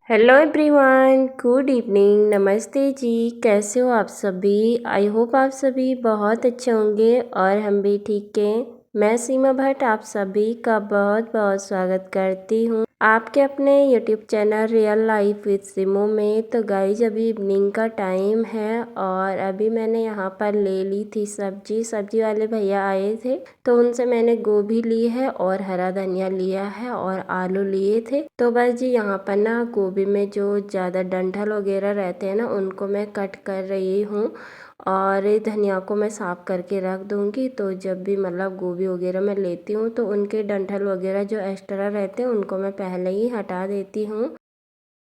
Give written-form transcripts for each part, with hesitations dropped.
Hello everyone, good evening, नमस्ते जी। कैसे हो आप सभी? आई होप आप सभी बहुत अच्छे होंगे और हम भी ठीक हैं। मैं सीमा भट्ट आप सभी का बहुत बहुत स्वागत करती हूँ आपके अपने YouTube channel real life with Simo में। तो गाइज अभी इवनिंग का टाइम है और अभी मैंने यहाँ पर ले ली थी सब्जी वाले भैया आए थे तो उनसे मैंने गोभी ली है और हरा धनिया लिया है और आलू लिए थे। तो बस जी यहाँ पर ना गोभी में जो ज़्यादा डंठल वगैरह रहते हैं ना उनको मैं कट कर रही हूँ और धनिया को मैं साफ़ करके रख दूँगी। तो जब भी मतलब गोभी वगैरह मैं लेती हूँ तो उनके डंठल वगैरह जो एक्स्ट्रा रहते हैं उनको मैं पहले ही हटा देती हूँ।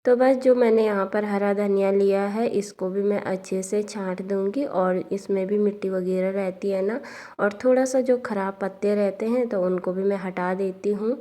तो बस जो मैंने यहाँ पर हरा धनिया लिया है इसको भी मैं अच्छे से छांट दूँगी और इसमें भी मिट्टी वगैरह रहती है ना और थोड़ा सा जो ख़राब पत्ते रहते हैं तो उनको भी मैं हटा देती हूँ।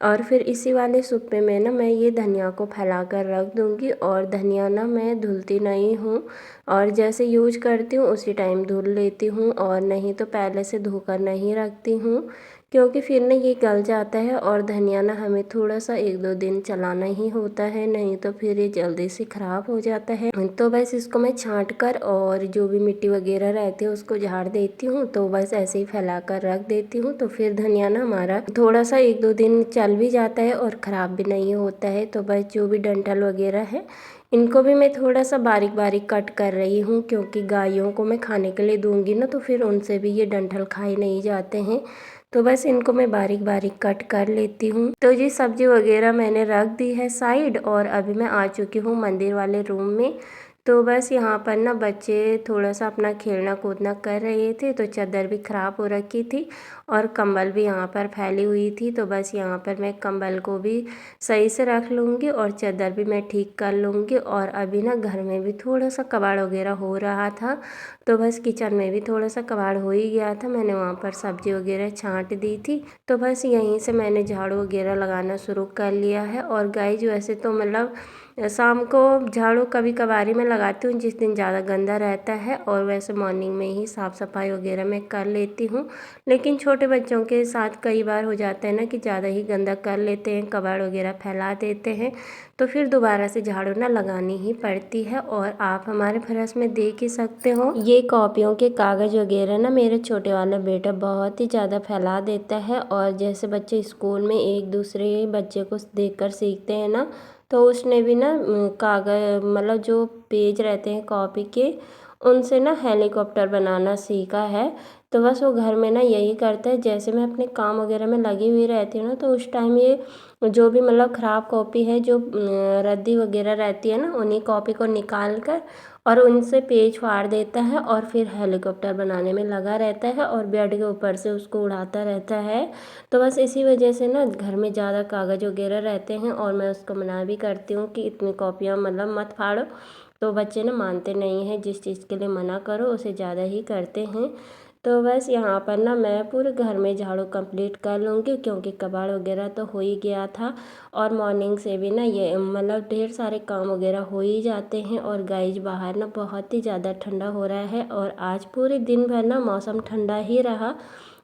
और फिर इसी वाले सूप में ना मैं ये धनिया को फैला कर रख दूँगी और धनिया ना मैं धुलती नहीं हूँ और जैसे यूज करती हूँ उसी टाइम धुल लेती हूँ और नहीं तो पहले से धोकर नहीं रखती हूँ क्योंकि फिर ना ये गल जाता है और धनिया ना हमें थोड़ा सा 1-2 दिन चलाना ही होता है, नहीं तो फिर ये जल्दी से ख़राब हो जाता है। तो बस इसको मैं छांट कर और जो भी मिट्टी वगैरह रहती है उसको झाड़ देती हूँ। तो बस ऐसे ही फैला कर रख देती हूँ तो फिर धनिया ना हमारा थोड़ा सा 1-2 दिन चल भी जाता है और ख़राब भी नहीं होता है। तो बस जो भी डंठल वगैरह है इनको भी मैं थोड़ा सा बारीक बारीक कट कर रही हूँ क्योंकि गायों को मैं खाने के लिए दूंगी ना तो फिर उनसे भी ये डंठल खाए नहीं जाते हैं। तो बस इनको मैं बारीक बारीक कट कर लेती हूँ। तो जी सब्जी वगैरह मैंने रख दी है साइड और अभी मैं आ चुकी हूँ मंदिर वाले रूम में। तो बस यहाँ पर ना बच्चे थोड़ा सा अपना खेलना कूदना कर रहे थे तो चादर भी ख़राब हो रखी थी और कंबल भी यहाँ पर फैली हुई थी। तो बस यहाँ पर मैं कंबल को भी सही से रख लूँगी और चादर भी मैं ठीक कर लूँगी। और अभी ना घर में भी थोड़ा सा कबाड़ वगैरह हो रहा था तो बस किचन में भी थोड़ा सा कबाड़ हो ही गया था। मैंने वहाँ पर सब्जी वगैरह छांट दी थी तो बस यहीं से मैंने झाड़ू वगैरह लगाना शुरू कर लिया है। और गाइस वैसे तो मतलब शाम को झाड़ू कभी कभार ही मैं लगाती हूँ जिस दिन ज़्यादा गंदा रहता है और वैसे मॉर्निंग में ही साफ़ सफाई वगैरह मैं कर लेती हूँ। लेकिन छोटे बच्चों के साथ कई बार हो जाता है ना कि ज़्यादा ही गंदा कर लेते हैं, कबाड़ वगैरह फैला देते हैं तो फिर दोबारा से झाड़ू ना लगानी ही पड़ती है। और आप हमारे फर्श में देख ही सकते हो ये कॉपियों के कागज़ वगैरह ना मेरे छोटे वाला बेटा बहुत ही ज़्यादा फैला देता है। और जैसे बच्चे स्कूल में एक दूसरे बच्चे को देखकर सीखते हैं ना तो उसने भी ना कागज़ मतलब जो पेज रहते हैं कॉपी के उनसे ना हेलीकॉप्टर बनाना सीखा है। तो बस वो घर में ना यही करता है, जैसे मैं अपने काम वगैरह में लगी हुई रहती हूँ ना तो उस टाइम ये जो भी मतलब ख़राब कॉपी है जो रद्दी वगैरह रहती है ना उन्हीं कॉपी को निकाल कर और उनसे पेज फाड़ देता है और फिर हेलीकॉप्टर बनाने में लगा रहता है और बेड के ऊपर से उसको उड़ाता रहता है। तो बस इसी वजह से ना घर में ज़्यादा कागज़ वगैरह रहते हैं और मैं उसको मना भी करती हूँ कि इतनी कॉपियाँ मतलब मत फाड़ो। तो बच्चे ना मानते नहीं हैं, जिस चीज़ के लिए मना करो उसे ज़्यादा ही करते हैं। तो बस यहाँ पर ना मैं पूरे घर में झाड़ू कंप्लीट कर लूँगी क्योंकि कबाड़ वगैरह तो हो ही गया था और मॉर्निंग से भी ना ये मतलब ढेर सारे काम वगैरह हो ही जाते हैं। और गाइज बाहर ना बहुत ही ज़्यादा ठंडा हो रहा है और आज पूरे दिन भर ना मौसम ठंडा ही रहा।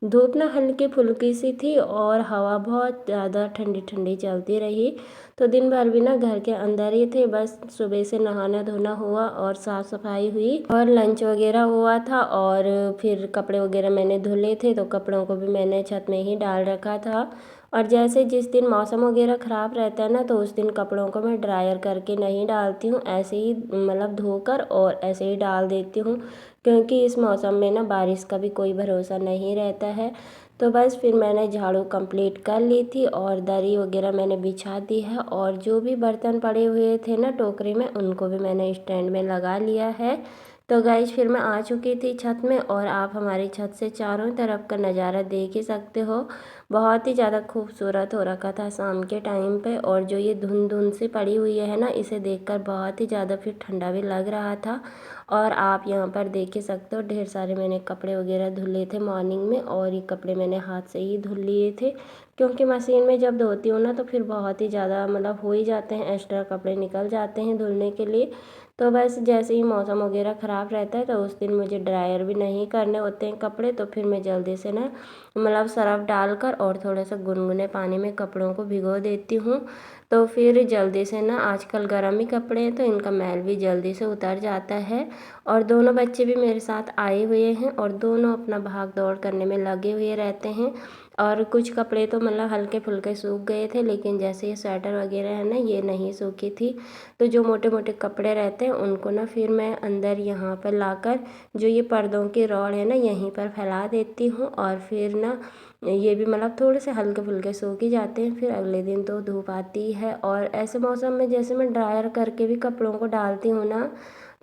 धूप ना हल्की फुल्की सी थी और हवा बहुत ज़्यादा ठंडी ठंडी चलती रही। तो दिन भर भी ना घर के अंदर ही थे, बस सुबह से नहाना धोना हुआ और साफ़ सफाई हुई और लंच वगैरह हुआ था और फिर कपड़े वगैरह मैंने धुले थे तो कपड़ों को भी मैंने छत में ही डाल रखा था। और जैसे जिस दिन मौसम वगैरह ख़राब रहता है ना तो उस दिन कपड़ों को मैं ड्रायर करके नहीं डालती हूँ, ऐसे ही मतलब धोकर और ऐसे ही डाल देती हूँ क्योंकि इस मौसम में ना बारिश का भी कोई भरोसा नहीं रहता है। तो बस फिर मैंने झाड़ू कंप्लीट कर ली थी और दरी वगैरह मैंने बिछा दी है और जो भी बर्तन पड़े हुए थे ना टोकरी में उनको भी मैंने स्टैंड में लगा लिया है। तो गाइज फिर मैं आ चुकी थी छत में और आप हमारी छत से चारों तरफ का नज़ारा देख ही सकते हो। बहुत ही ज़्यादा खूबसूरत हो रखा था शाम के टाइम पे और जो ये धुंध धुंध सी पड़ी हुई है ना इसे देखकर बहुत ही ज़्यादा फिर ठंडा भी लग रहा था। और आप यहाँ पर देख ही सकते हो ढेर सारे मैंने कपड़े वगैरह धुले थे मॉर्निंग में और ये कपड़े मैंने हाथ से ही धुल लिए थे क्योंकि मशीन में जब धोती हूँ ना तो फिर बहुत ही ज़्यादा मतलब हो ही जाते हैं, एक्स्ट्रा कपड़े निकल जाते हैं धुलने के लिए। तो बस जैसे ही मौसम वगैरह ख़राब रहता है तो उस दिन मुझे ड्रायर भी नहीं करने होते हैं कपड़े तो फिर मैं जल्दी से ना मतलब सरफ़ डालकर और थोड़ा सा गुनगुने पानी में कपड़ों को भिगो देती हूँ। तो फिर जल्दी से ना, आजकल गर्म ही कपड़े हैं तो इनका मैल भी जल्दी से उतर जाता है। और दोनों बच्चे भी मेरे साथ आए हुए हैं और दोनों अपना भाग दौड़ करने में लगे हुए रहते हैं। और कुछ कपड़े तो मतलब हल्के फुल्के सूख गए थे, लेकिन जैसे ये स्वेटर वगैरह है ना, ये नहीं सूखी थी। तो जो मोटे मोटे कपड़े रहते हैं उनको ना फिर मैं अंदर यहाँ पर लाकर जो ये पर्दों की रॉड है ना, यहीं पर फैला देती हूँ। और फिर ना ये भी मतलब थोड़े से हल्के फुल्के सूख ही जाते हैं। फिर अगले दिन तो धूप आती है, और ऐसे मौसम में जैसे मैं ड्रायर करके भी कपड़ों को डालती हूँ ना,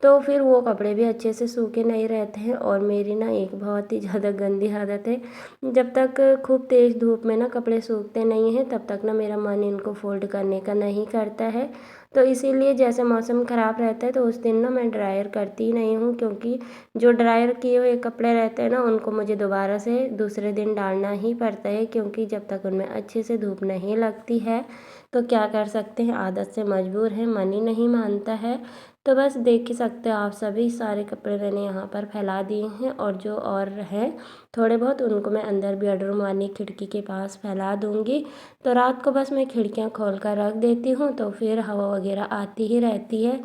तो फिर वो कपड़े भी अच्छे से सूखे नहीं रहते हैं। और मेरी ना एक बहुत ही ज़्यादा गंदी आदत है, जब तक खूब तेज़ धूप में ना कपड़े सूखते नहीं हैं तब तक ना मेरा मन इनको फ़ोल्ड करने का नहीं करता है। तो इसीलिए जैसे मौसम ख़राब रहता है तो उस दिन ना मैं ड्रायर करती ही नहीं हूँ, क्योंकि जो ड्रायर किए हुए कपड़े रहते हैं ना, उनको मुझे दोबारा से दूसरे दिन डालना ही पड़ता है, क्योंकि जब तक उनमें अच्छे से धूप नहीं लगती है तो क्या कर सकते हैं, आदत से मजबूर है, मन ही नहीं मानता है। तो बस देख ही सकते हो आप सभी, सारे कपड़े मैंने यहाँ पर फैला दिए हैं। और जो और हैं थोड़े बहुत, उनको मैं अंदर बेडरूम वाली खिड़की के पास फैला दूँगी। तो रात को बस मैं खिड़कियाँ खोल कर रख देती हूँ, तो फिर हवा वगैरह आती ही रहती है।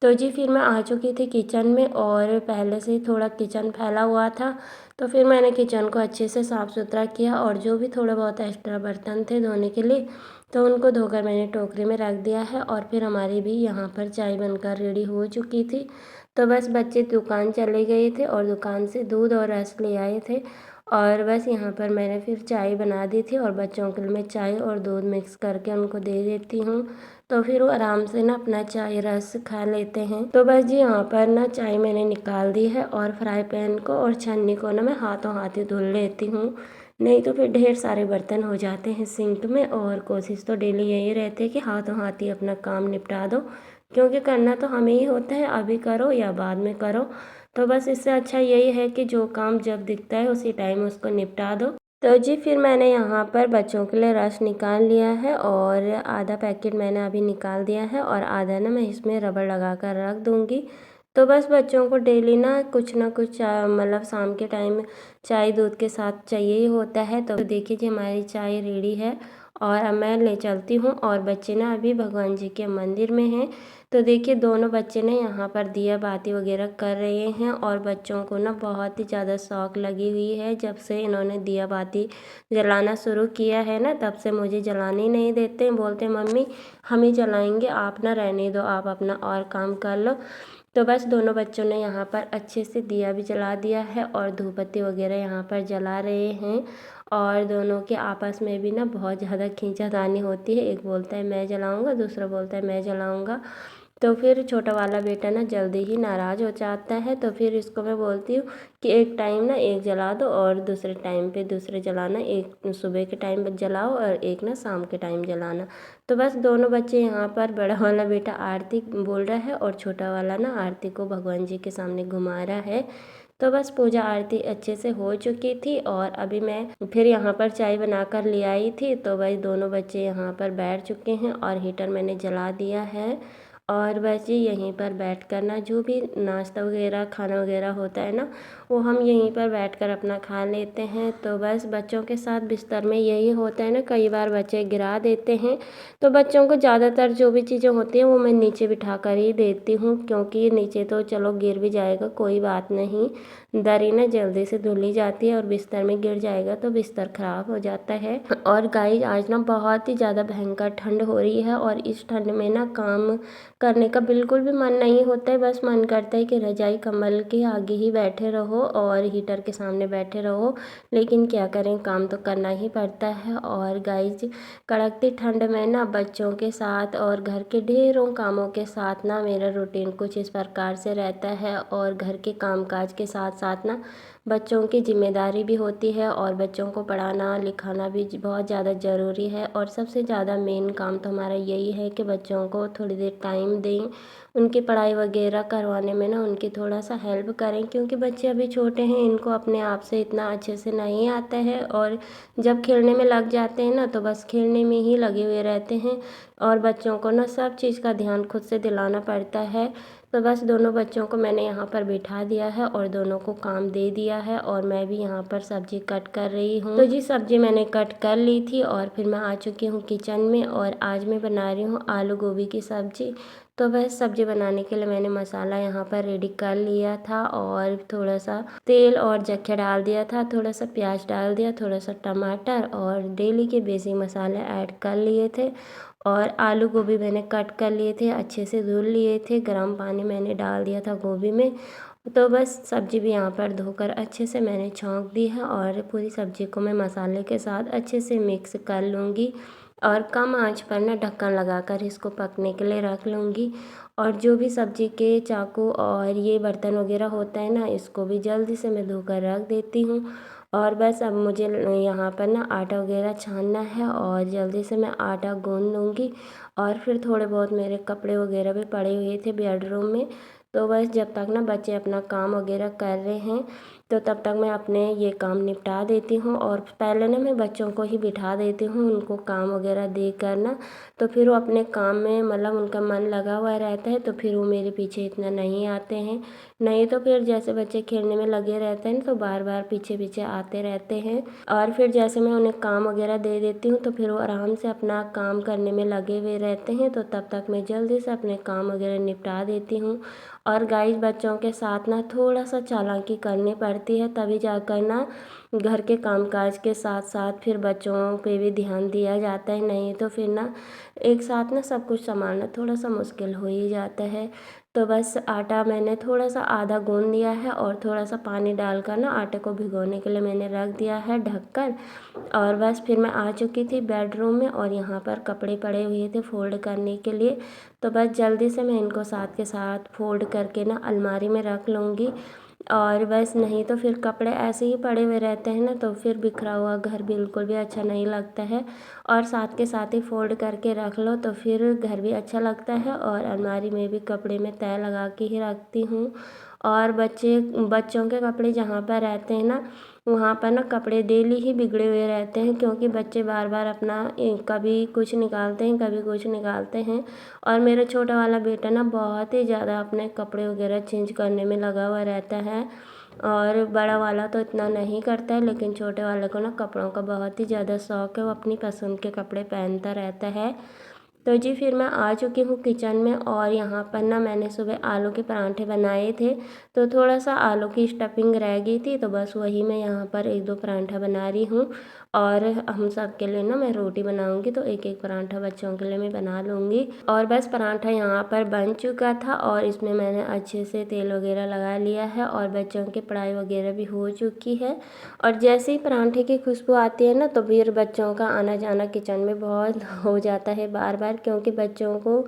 तो जी फिर मैं आ चुकी थी किचन में, और पहले से ही थोड़ा किचन फैला हुआ था। तो फिर मैंने किचन को अच्छे से साफ़ सुथरा किया, और जो भी थोड़े बहुत एक्स्ट्रा बर्तन थे धोने के लिए, तो उनको धोकर मैंने टोकरी में रख दिया है। और फिर हमारी भी यहाँ पर चाय बनकर रेडी हो चुकी थी। तो बस बच्चे दुकान चले गए थे और दुकान से दूध और रस ले आए थे, और बस यहाँ पर मैंने फिर चाय बना दी थी, और बच्चों के लिए मैं चाय और दूध मिक्स करके उनको दे देती हूँ। तो फिर वो आराम से ना अपना चाय रस खा लेते हैं। तो बस जी यहाँ पर ना चाय मैंने निकाल दी है, और फ्राई पैन को और छन्नी को ना मैं हाथों हाथ ही धुल लेती हूँ, नहीं तो फिर ढेर सारे बर्तन हो जाते हैं सिंक में। और कोशिश तो डेली यही रहती है कि हाथों हाथ ही अपना काम निपटा दो, क्योंकि करना तो हमें ही होता है, अभी करो या बाद में करो। तो बस इससे अच्छा यही है कि जो काम जब दिखता है उसी टाइम उसको निपटा दो। तो जी फिर मैंने यहाँ पर बच्चों के लिए रस निकाल लिया है, और आधा पैकेट मैंने अभी निकाल दिया है, और आधा ना मैं इसमें रबड़ लगा कर रख दूँगी। तो बस बच्चों को डेली ना कुछ मतलब शाम के टाइम चाय दूध के साथ चाहिए ही होता है। तो देखिए जी हमारी चाय रेडी है, और अब मैं ले चलती हूँ। और बच्चे ना अभी भगवान जी के मंदिर में हैं। तो देखिए दोनों बच्चे ना यहाँ पर दिया बाती वगैरह कर रहे हैं, और बच्चों को ना बहुत ही ज़्यादा शौक लगी हुई है। जब से इन्होंने दिया बाती जलाना शुरू किया है ना, तब से मुझे जलाने ही नहीं देते, बोलते मम्मी हम ही जलाएंगे, आप ना रहने दो, आप अपना और काम कर लो। तो बस दोनों बच्चों ने यहाँ पर अच्छे से दिया भी जला दिया है, और धूप बत्ती वगैरह यहाँ पर जला रहे हैं। और दोनों के आपस में भी ना बहुत ज़्यादा खींचातानी होती है, एक बोलता है मैं जलाऊंगा, दूसरा बोलता है मैं जलाऊंगा। तो फिर छोटा वाला बेटा ना जल्दी ही नाराज़ हो जाता है। तो फिर इसको मैं बोलती हूँ कि एक टाइम ना एक जला दो, और दूसरे टाइम पे दूसरे जलाना, एक सुबह के टाइम जलाओ और एक ना शाम के टाइम जलाना। तो बस दोनों बच्चे यहाँ पर, बड़ा वाला बेटा आरती बोल रहा है, और छोटा वाला ना आरती को भगवान जी के सामने घुमा रहा है। तो बस पूजा आरती अच्छे से हो चुकी थी, और अभी मैं फिर यहाँ पर चाय बनाकर ले आई थी। तो वही दोनों बच्चे यहाँ पर बैठ चुके हैं, और हीटर मैंने जला दिया है। और बस ये यहीं पर बैठ कर ना, जो भी नाश्ता वगैरह खाना वगैरह होता है ना, वो हम यहीं पर बैठकर अपना खा लेते हैं। तो बस बच्चों के साथ बिस्तर में यही होता है ना, कई बार बच्चे गिरा देते हैं। तो बच्चों को ज़्यादातर जो भी चीज़ें होती हैं वो मैं नीचे बिठा कर ही देती हूँ, क्योंकि नीचे तो चलो गिर भी जाएगा कोई बात नहीं, दरी ना जल्दी से धुली जाती है, और बिस्तर में गिर जाएगा तो बिस्तर ख़राब हो जाता है। और गाइस आज ना बहुत ही ज़्यादा भयंकर ठंड हो रही है, और इस ठंड में ना काम करने का बिल्कुल भी मन नहीं होता है। बस मन करता है कि रजाई कंबल के आगे ही बैठे रहो और हीटर के सामने बैठे रहो, लेकिन क्या करें, काम तो करना ही पड़ता है। और गाइस कड़कती ठंड में ना बच्चों के साथ और घर के ढेरों कामों के साथ ना मेरा रूटीन कुछ इस प्रकार से रहता है। और घर के कामकाज के साथ साथ ना बच्चों की जिम्मेदारी भी होती है, और बच्चों को पढ़ाना लिखाना भी बहुत ज़्यादा ज़रूरी है। और सबसे ज़्यादा मेन काम तो हमारा यही है कि बच्चों को थोड़ी देर टाइम दें, उनकी पढ़ाई वगैरह करवाने में ना उनकी थोड़ा सा हेल्प करें, क्योंकि बच्चे अभी छोटे हैं, इनको अपने आप से इतना अच्छे से नहीं आता है। और जब खेलने में लग जाते हैं ना, तो बस खेलने में ही लगे हुए रहते हैं, और बच्चों को ना सब चीज़ का ध्यान खुद से दिलाना पड़ता है। तो बस दोनों बच्चों को मैंने यहाँ पर बिठा दिया है और दोनों को काम दे दिया है और मैं भी यहाँ पर सब्ज़ी कट कर रही हूँ। तो जी सब्ज़ी मैंने कट कर ली थी और फिर मैं आ चुकी हूँ किचन में और आज मैं बना रही हूँ आलू गोभी की सब्ज़ी। तो बस सब्ज़ी बनाने के लिए मैंने मसाला यहाँ पर रेडी कर लिया था और थोड़ा सा तेल और जख्या डाल दिया था, थोड़ा सा प्याज डाल दिया, थोड़ा सा टमाटर और डेली के बेसिक मसाले ऐड कर लिए थे। और आलू गोभी मैंने कट कर लिए थे, अच्छे से धुल लिए थे, गर्म पानी मैंने डाल दिया था गोभी में। तो बस सब्ज़ी भी यहाँ पर धोकर अच्छे से मैंने छौंक दी है और पूरी सब्ज़ी को मैं मसाले के साथ अच्छे से मिक्स कर लूँगी और कम आंच पर ना ढक्कन लगाकर इसको पकने के लिए रख लूँगी। और जो भी सब्ज़ी के चाकू और ये बर्तन वगैरह होता है ना, इसको भी जल्दी से मैं धोकर रख देती हूँ। और बस अब मुझे यहाँ पर ना आटा वगैरह छानना है और जल्दी से मैं आटा गूँध लूँगी। और फिर थोड़े बहुत मेरे कपड़े वगैरह भी पड़े हुए थे बेडरूम में, तो बस जब तक ना बच्चे अपना काम वगैरह कर रहे हैं तो तब तक मैं अपने ये काम निपटा देती हूँ। और पहले ना मैं बच्चों को ही बिठा देती हूँ, उनको काम वगैरह दे कर ना, तो फिर वो अपने काम में मतलब उनका मन लगा हुआ रहता है, तो फिर वो मेरे पीछे इतना नहीं आते हैं। नहीं तो फिर जैसे बच्चे खेलने में लगे रहते हैं तो बार बार पीछे पीछे आते रहते हैं। और फिर जैसे मैं उन्हें काम वगैरह दे देती हूँ तो फिर वो आराम से अपना काम करने में लगे हुए रहते हैं, तो तब तक मैं जल्दी से अपने काम वगैरह निपटा देती हूँ। और गाइस बच्चों के साथ ना थोड़ा सा चालाकी करनी पड़ती है, तभी जाकर ना घर के कामकाज के साथ साथ फिर बच्चों पे भी ध्यान दिया जाता है, नहीं तो फिर ना एक साथ ना सब कुछ संभालना थोड़ा सा मुश्किल हो ही जाता है। तो बस आटा मैंने थोड़ा सा आधा गूँध लिया है और थोड़ा सा पानी डालकर ना आटे को भिगोने के लिए मैंने रख दिया है ढककर। और बस फिर मैं आ चुकी थी बेडरूम में और यहाँ पर कपड़े पड़े हुए थे फ़ोल्ड करने के लिए, तो बस जल्दी से मैं इनको साथ के साथ फ़ोल्ड करके ना अलमारी में रख लूँगी। और बस नहीं तो फिर कपड़े ऐसे ही पड़े हुए रहते हैं ना, तो फिर बिखरा हुआ घर बिल्कुल भी अच्छा नहीं लगता है। और साथ के साथ ही फ़ोल्ड करके रख लो तो फिर घर भी अच्छा लगता है। और अलमारी में भी कपड़े में तय लगा के ही रखती हूँ। और बच्चों के कपड़े जहाँ पर रहते हैं ना, वहाँ पर ना कपड़े डेली ही बिगड़े हुए रहते हैं, क्योंकि बच्चे बार बार अपना कभी कुछ निकालते हैं कभी कुछ निकालते हैं। और मेरा छोटा वाला बेटा ना बहुत ही ज़्यादा अपने कपड़े वगैरह चेंज करने में लगा हुआ रहता है। और बड़ा वाला तो इतना नहीं करता है, लेकिन छोटे वाले को ना कपड़ों का बहुत ही ज़्यादा शौक़ है, वो अपनी पसंद के कपड़े पहनता रहता है। तो जी फिर मैं आ चुकी हूँ किचन में और यहाँ पर ना मैंने सुबह आलू के परांठे बनाए थे, तो थोड़ा सा आलू की स्टफिंग रह गई थी, तो बस वही मैं यहाँ पर एक दो परांठा बना रही हूँ। और हम सब के लिए ना मैं रोटी बनाऊँगी, तो एक एक परांठा बच्चों के लिए मैं बना लूँगी। और बस परांठा यहाँ पर बन चुका था और इसमें मैंने अच्छे से तेल वगैरह लगा लिया है और बच्चों की पढ़ाई वगैरह भी हो चुकी है। और जैसे ही परांठे की खुशबू आती है ना, तो फिर बच्चों का आना जाना किचन में बहुत हो जाता है बार बार, क्योंकि बच्चों को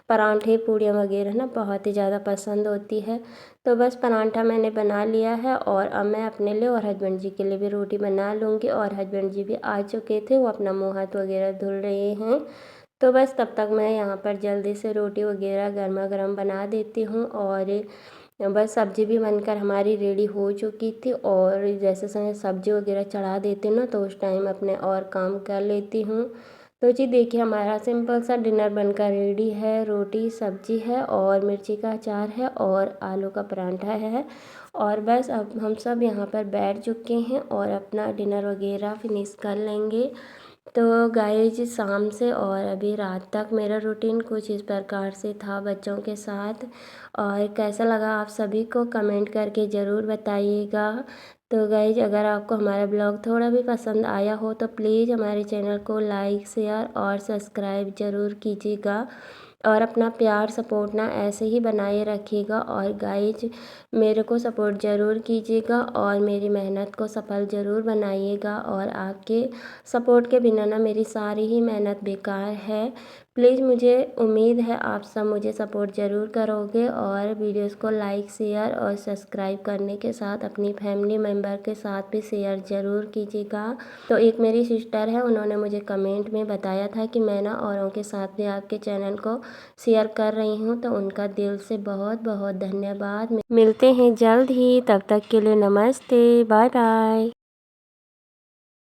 परांठे पूड़ियाँ वगैरह ना बहुत ही ज़्यादा पसंद होती है। तो बस परांठा मैंने बना लिया है और अब मैं अपने लिए और हस्बैंड जी के लिए भी रोटी बना लूँगी। और हस्बैंड जी भी आ चुके थे, वो अपना मुँह हाथ वगैरह धुल रहे हैं, तो बस तब तक मैं यहाँ पर जल्दी से रोटी वगैरह गर्मा गर्म बना देती हूँ। और बस सब्ज़ी भी बनकर हमारी रेडी हो चुकी थी और जैसे समय सब्ज़ी वगैरह चढ़ा देती हूँ ना, तो उस टाइम अपने और काम कर लेती हूँ। तो जी देखिए हमारा सिंपल सा डिनर बनकर रेडी है, रोटी सब्ज़ी है और मिर्ची का अचार है और आलू का परांठा है। और बस अब हम सब यहाँ पर बैठ चुके हैं और अपना डिनर वगैरह फिनिश कर लेंगे। तो गाइज शाम से और अभी रात तक मेरा रूटीन कुछ इस प्रकार से था बच्चों के साथ। और कैसा लगा आप सभी को कमेंट करके ज़रूर बताइएगा। तो गाइज अगर आपको हमारा ब्लॉग थोड़ा भी पसंद आया हो तो प्लीज़ हमारे चैनल को लाइक शेयर और सब्सक्राइब ज़रूर कीजिएगा और अपना प्यार सपोर्ट ना ऐसे ही बनाए रखिएगा। और गाइज मेरे को सपोर्ट ज़रूर कीजिएगा और मेरी मेहनत को सफल ज़रूर बनाइएगा। और आपके सपोर्ट के बिना ना मेरी सारी ही मेहनत बेकार है। प्लीज़ मुझे उम्मीद है आप सब मुझे सपोर्ट ज़रूर करोगे और वीडियोस को लाइक शेयर और सब्सक्राइब करने के साथ अपनी फैमिली मेम्बर के साथ भी शेयर ज़रूर कीजिएगा। तो एक मेरी सिस्टर है, उन्होंने मुझे कमेंट में बताया था कि मैं ना औरों के साथ भी आपके चैनल को शेयर कर रही हूँ, तो उनका दिल से बहुत बहुत धन्यवाद। मिलते हैं जल्द ही, तब तक के लिए नमस्ते, बाय बाय।